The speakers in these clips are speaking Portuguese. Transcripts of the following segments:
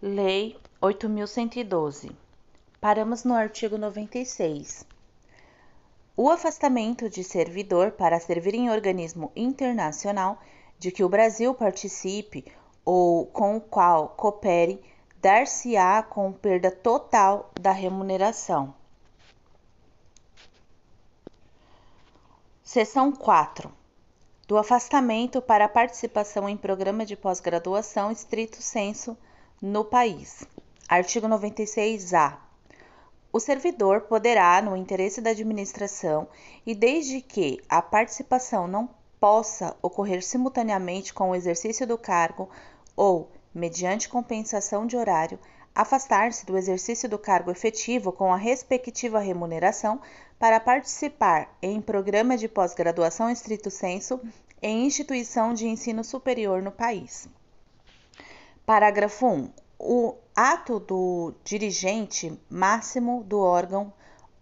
Lei 8.112. Paramos no artigo 96. O afastamento de servidor para servir em organismo internacional de que o Brasil participe ou com o qual coopere, dar-se-á com perda total da remuneração. Seção 4. Do afastamento para participação em programa de pós-graduação estrito sensu no país. Artigo 96-A. O servidor poderá, no interesse da administração e desde que a participação não possa ocorrer simultaneamente com o exercício do cargo ou, mediante compensação de horário, afastar-se do exercício do cargo efetivo com a respectiva remuneração para participar em programa de pós-graduação estrito sensu em instituição de ensino superior no país. Parágrafo 1. O ato do dirigente máximo do órgão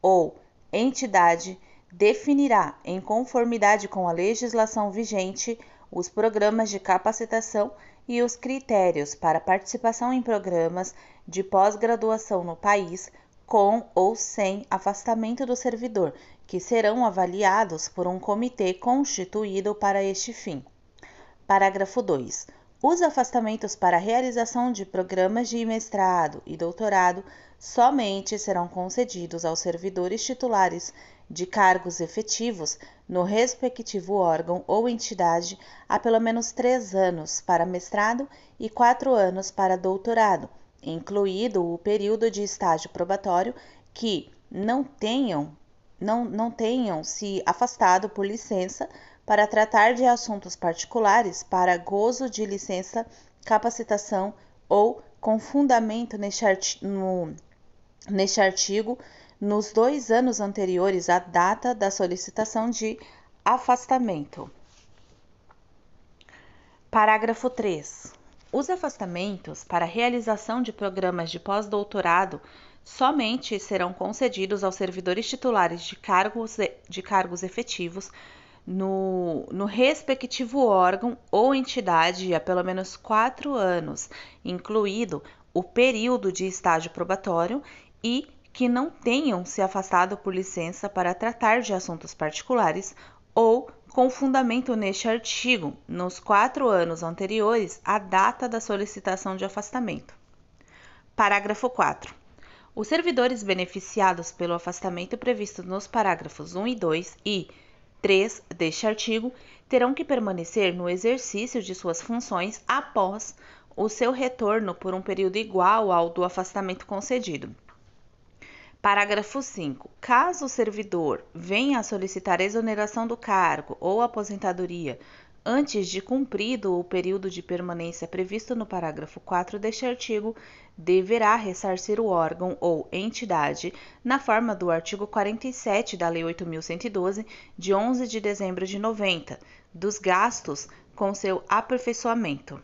ou entidade definirá, em conformidade com a legislação vigente, os programas de capacitação e os critérios para participação em programas de pós-graduação no país, com ou sem afastamento do servidor, que serão avaliados por um comitê constituído para este fim. Parágrafo 2. Os afastamentos para a realização de programas de mestrado e doutorado somente serão concedidos aos servidores titulares de cargos efetivos no respectivo órgão ou entidade há pelo menos 3 anos para mestrado e 4 anos para doutorado, incluído o período de estágio probatório, que não tenham se afastado por licença para tratar de assuntos particulares para gozo de licença, capacitação ou com fundamento neste artigo nos 2 anos anteriores à data da solicitação de afastamento. Parágrafo 3. Os afastamentos para realização de programas de pós-doutorado somente serão concedidos aos servidores titulares de cargos efetivos no respectivo órgão ou entidade há pelo menos 4 anos, incluído o período de estágio probatório, e que não tenham se afastado por licença para tratar de assuntos particulares ou com fundamento neste artigo nos 4 anos anteriores à data da solicitação de afastamento. Parágrafo 4. Os servidores beneficiados pelo afastamento previsto nos parágrafos 1 e 2 e 3 deste artigo terão que permanecer no exercício de suas funções após o seu retorno por um período igual ao do afastamento concedido. Parágrafo 5. Caso o servidor venha a solicitar exoneração do cargo ou aposentadoria antes de cumprido o período de permanência previsto no parágrafo 4 deste artigo, deverá ressarcir o órgão ou entidade, na forma do artigo 47 da Lei 8.112, de 11 de dezembro de 90, dos gastos com seu aperfeiçoamento.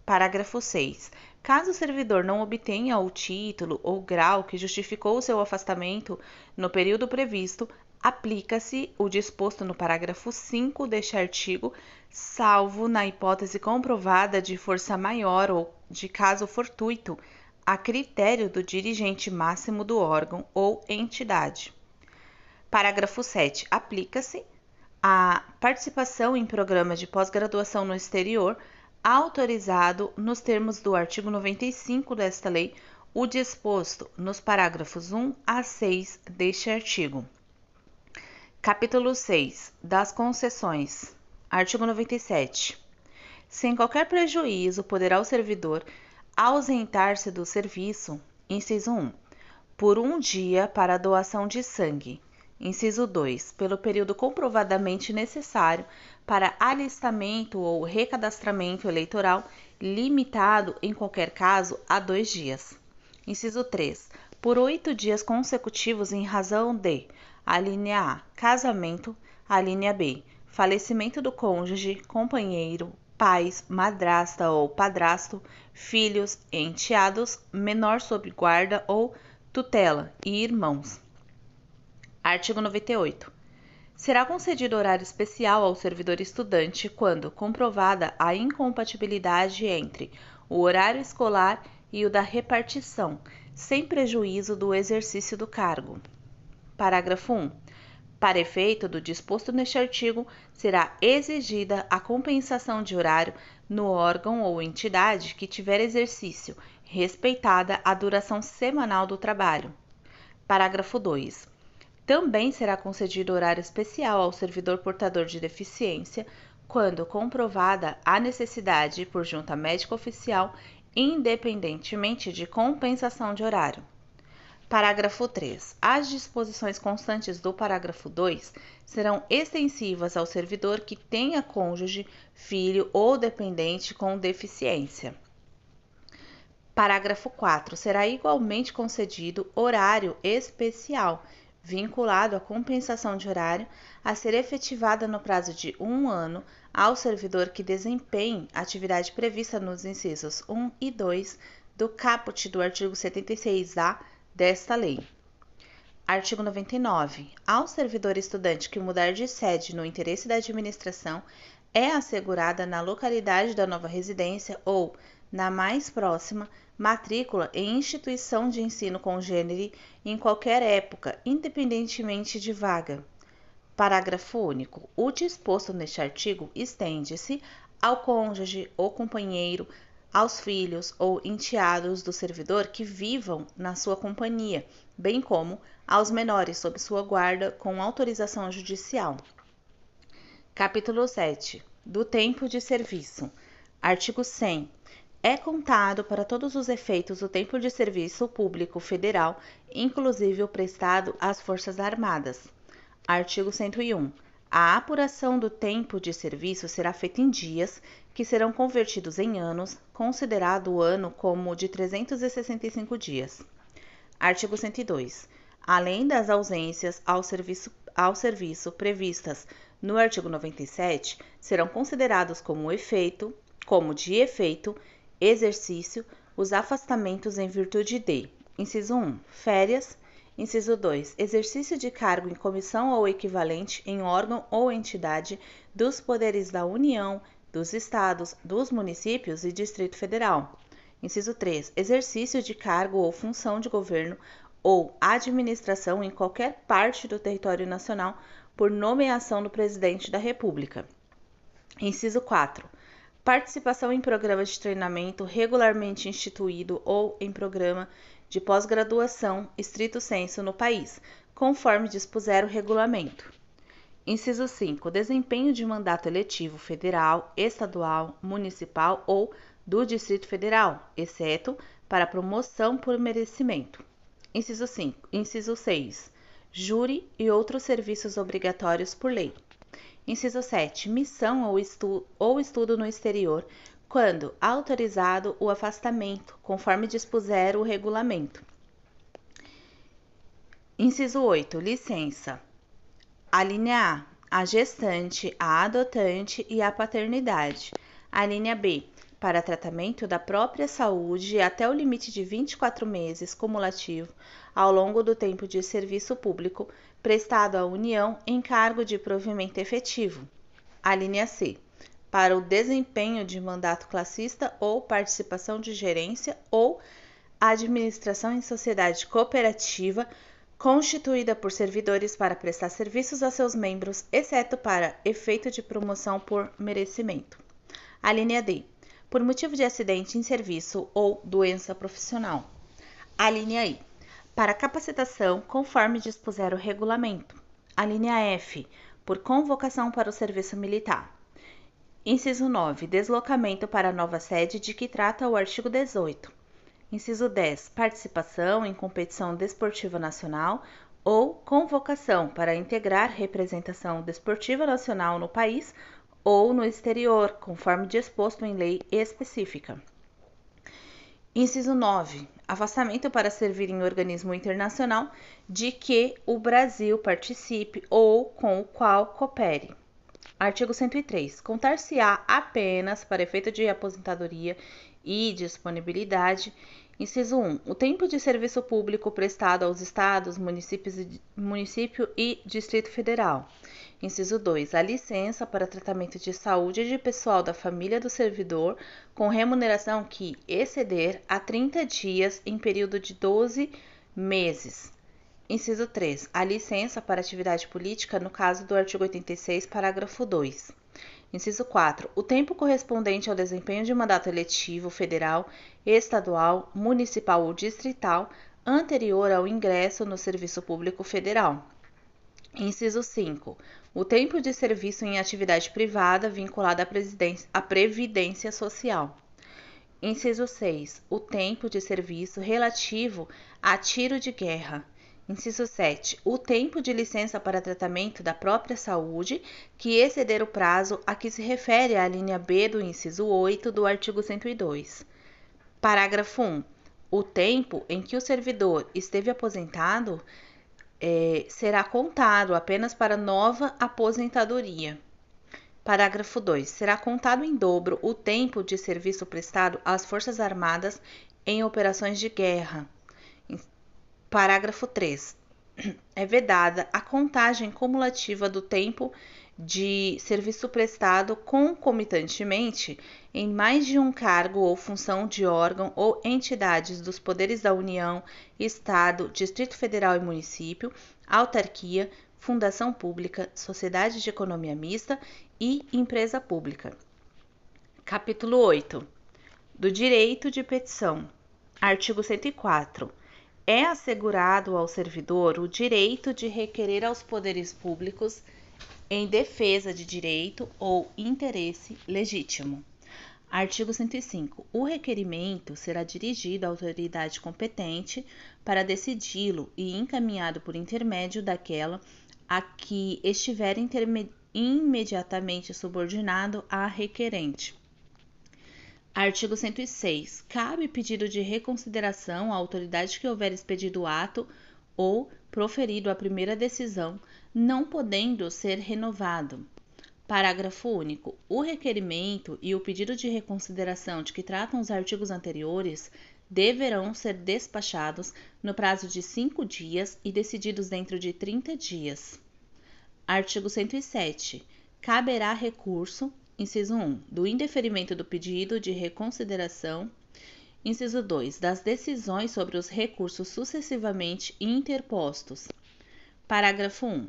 Parágrafo 6. Caso o servidor não obtenha o título ou grau que justificou o seu afastamento no período previsto, aplica-se o disposto no parágrafo 5 deste artigo, salvo na hipótese comprovada de força maior ou de caso fortuito, a critério do dirigente máximo do órgão ou entidade. Parágrafo 7. Aplica-se a participação em programas de pós-graduação no exterior, autorizado nos termos do artigo 95 desta lei, o disposto nos parágrafos 1 a 6 deste artigo. Capítulo 6. Das concessões. Artigo 97. Sem qualquer prejuízo, poderá o servidor ausentar-se do serviço, inciso 1, por 1 dia para a doação de sangue, inciso 2, pelo período comprovadamente necessário para alistamento ou recadastramento eleitoral, limitado, em qualquer caso, a 2 dias. Inciso 3, por 8 dias consecutivos em razão de: alínea A, casamento; alínea B, falecimento do cônjuge, companheiro, pais, madrasta ou padrasto, filhos, enteados, menor sob guarda ou tutela e irmãos. Artigo 98. Será concedido horário especial ao servidor estudante quando comprovada a incompatibilidade entre o horário escolar e o da repartição, sem prejuízo do exercício do cargo. Parágrafo 1. Para efeito do disposto neste artigo, será exigida a compensação de horário no órgão ou entidade que tiver exercício, respeitada a duração semanal do trabalho. Parágrafo 2. Também será concedido horário especial ao servidor portador de deficiência, quando comprovada a necessidade por junta médica oficial, independentemente de compensação de horário. Parágrafo 3. As disposições constantes do parágrafo 2 serão extensivas ao servidor que tenha cônjuge, filho ou dependente com deficiência. Parágrafo 4. Será igualmente concedido horário especial, vinculado à compensação de horário, a ser efetivada no prazo de 1 ano ao servidor que desempenhe atividade prevista nos incisos 1 e 2 do caput do artigo 76-A desta lei. Artigo 99. Ao servidor estudante que mudar de sede no interesse da administração, é assegurada na localidade da nova residência ou, na mais próxima, matrícula em instituição de ensino congênere em qualquer época, independentemente de vaga. Parágrafo único. O disposto neste artigo estende-se ao cônjuge ou companheiro, aos filhos ou enteados do servidor que vivam na sua companhia, bem como aos menores sob sua guarda com autorização judicial. Capítulo 7. Do tempo de serviço. Artigo 100. É contado para todos os efeitos o tempo de serviço público federal, inclusive o prestado às Forças Armadas. Artigo 101. A apuração do tempo de serviço será feita em dias, que serão convertidos em anos, considerado o ano como de 365 dias. Artigo 102. Além das ausências ao serviço previstas no artigo 97, serão considerados como de efeito, exercício, os afastamentos em virtude de: inciso 1, férias; inciso 2, exercício de cargo em comissão ou equivalente em órgão ou entidade dos poderes da União, dos Estados, dos municípios e Distrito Federal. Inciso 3, exercício de cargo ou função de governo ou administração em qualquer parte do território nacional por nomeação do Presidente da República. Inciso 4, participação em programa de treinamento regularmente instituído ou em programa de pós-graduação estrito sensu no país, conforme dispuser o regulamento. Inciso 5. Desempenho de mandato eletivo federal, estadual, municipal ou do Distrito Federal, exceto para promoção por merecimento. Inciso 6. Júri e outros serviços obrigatórios por lei. Inciso 7. Missão ou estudo no exterior, quando autorizado o afastamento, conforme dispuser o regulamento. Inciso 8. Licença. A linha A, a gestante, a adotante e a paternidade. A linha B, para tratamento da própria saúde até o limite de 24 meses cumulativo ao longo do tempo de serviço público prestado à União em cargo de provimento efetivo. A linha C, para o desempenho de mandato classista ou participação de gerência ou administração em sociedade cooperativa constituída por servidores para prestar serviços a seus membros, exceto para efeito de promoção por merecimento. A linha D, por motivo de acidente em serviço ou doença profissional. A linha I, para capacitação conforme dispuser o regulamento. A linha F, por convocação para o serviço militar. Inciso 9, deslocamento para a nova sede de que trata o artigo 18. Inciso 10, participação em competição desportiva nacional ou convocação para integrar representação desportiva nacional no país ou no exterior, conforme disposto em lei específica. Inciso 9, afastamento para servir em organismo internacional de que o Brasil participe ou com o qual coopere. Artigo 103. Contar-se-á apenas para efeito de aposentadoria e disponibilidade. Inciso 1. O tempo de serviço público prestado aos Estados, município e Distrito Federal. Inciso 2. A licença para tratamento de saúde de pessoal da família do servidor com remuneração que exceder a 30 dias em período de 12 meses. Inciso 3. A licença para atividade política no caso do artigo 86, parágrafo 2. Inciso 4. O tempo correspondente ao desempenho de mandato eletivo federal, estadual, municipal ou distrital anterior ao ingresso no serviço público federal. Inciso 5. O tempo de serviço em atividade privada vinculada à Previdência Social. Inciso 6. O tempo de serviço relativo a tiro de guerra. Inciso 7. O tempo de licença para tratamento da própria saúde que exceder o prazo a que se refere a linha B do inciso 8 do artigo 102. Parágrafo 1. O tempo em que o servidor esteve aposentado será contado apenas para nova aposentadoria. Parágrafo 2. Será contado em dobro o tempo de serviço prestado às Forças Armadas em operações de guerra. Parágrafo 3. É vedada a contagem cumulativa do tempo de serviço prestado concomitantemente em mais de um cargo ou função de órgão ou entidades dos poderes da União, Estado, Distrito Federal e Município, autarquia, fundação pública, sociedade de economia mista e empresa pública. Capítulo 8. Do direito de petição. Artigo 104. É assegurado ao servidor o direito de requerer aos poderes públicos em defesa de direito ou interesse legítimo. Artigo 105. O requerimento será dirigido à autoridade competente para decidi-lo e encaminhado por intermédio daquela a que estiver imediatamente subordinado à requerente. Artigo 106. Cabe pedido de reconsideração à autoridade que houver expedido o ato ou proferido a primeira decisão, não podendo ser renovado. Parágrafo único. O requerimento e o pedido de reconsideração de que tratam os artigos anteriores deverão ser despachados no prazo de 5 dias e decididos dentro de 30 dias. Artigo 107. Caberá recurso, inciso 1, do indeferimento do pedido de reconsideração, inciso 2, das decisões sobre os recursos sucessivamente interpostos. Parágrafo 1.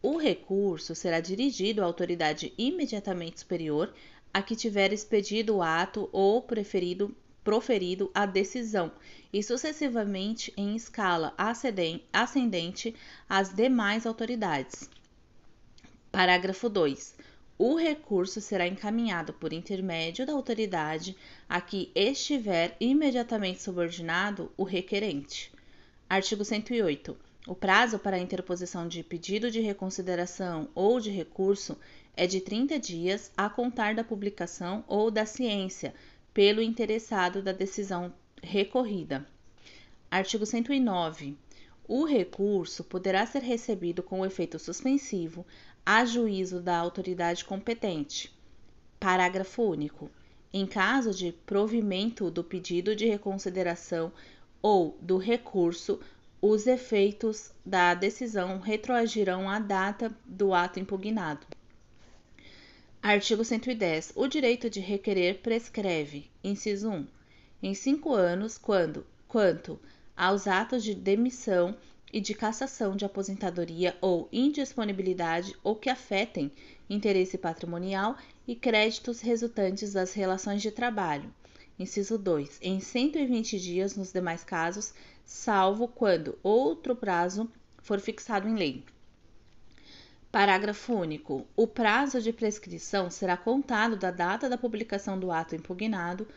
O recurso será dirigido à autoridade imediatamente superior a que tiver expedido o ato ou proferido a decisão, e sucessivamente em escala ascendente às demais autoridades. Parágrafo 2. O recurso será encaminhado por intermédio da autoridade a que estiver imediatamente subordinado o requerente. Artigo 108. O prazo para a interposição de pedido de reconsideração ou de recurso é de 30 dias a contar da publicação ou da ciência pelo interessado da decisão recorrida. Artigo 109. O recurso poderá ser recebido com efeito suspensivo a juízo da autoridade competente. Parágrafo único. Em caso de provimento do pedido de reconsideração ou do recurso, os efeitos da decisão retroagirão à data do ato impugnado. Artigo 110. O direito de requerer prescreve, inciso 1, em 5 anos, quanto aos atos de demissão e de cassação de aposentadoria ou indisponibilidade ou que afetem interesse patrimonial e créditos resultantes das relações de trabalho. Inciso 2. Em 120 dias nos demais casos, salvo quando outro prazo for fixado em lei. Parágrafo único. O prazo de prescrição será contado da data da publicação do ato impugnado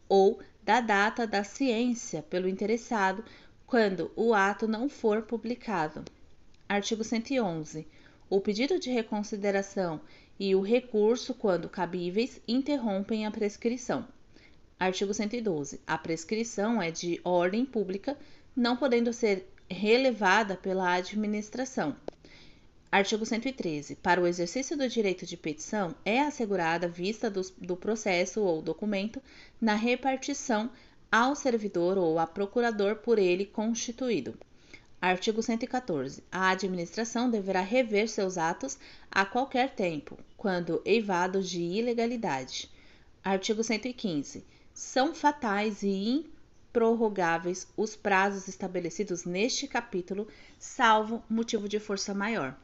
ou da data da ciência pelo interessado quando o ato não for publicado. Artigo 111. O pedido de reconsideração e o recurso, quando cabíveis, interrompem a prescrição. Artigo 112. A prescrição é de ordem pública, não podendo ser relevada pela administração. Artigo 113. Para o exercício do direito de petição, é assegurada vista do processo ou documento na repartição ao servidor ou a procurador por ele constituído. Artigo 114. A administração deverá rever seus atos a qualquer tempo, quando eivados de ilegalidade. Artigo 115. São fatais e improrrogáveis os prazos estabelecidos neste capítulo, salvo motivo de força maior.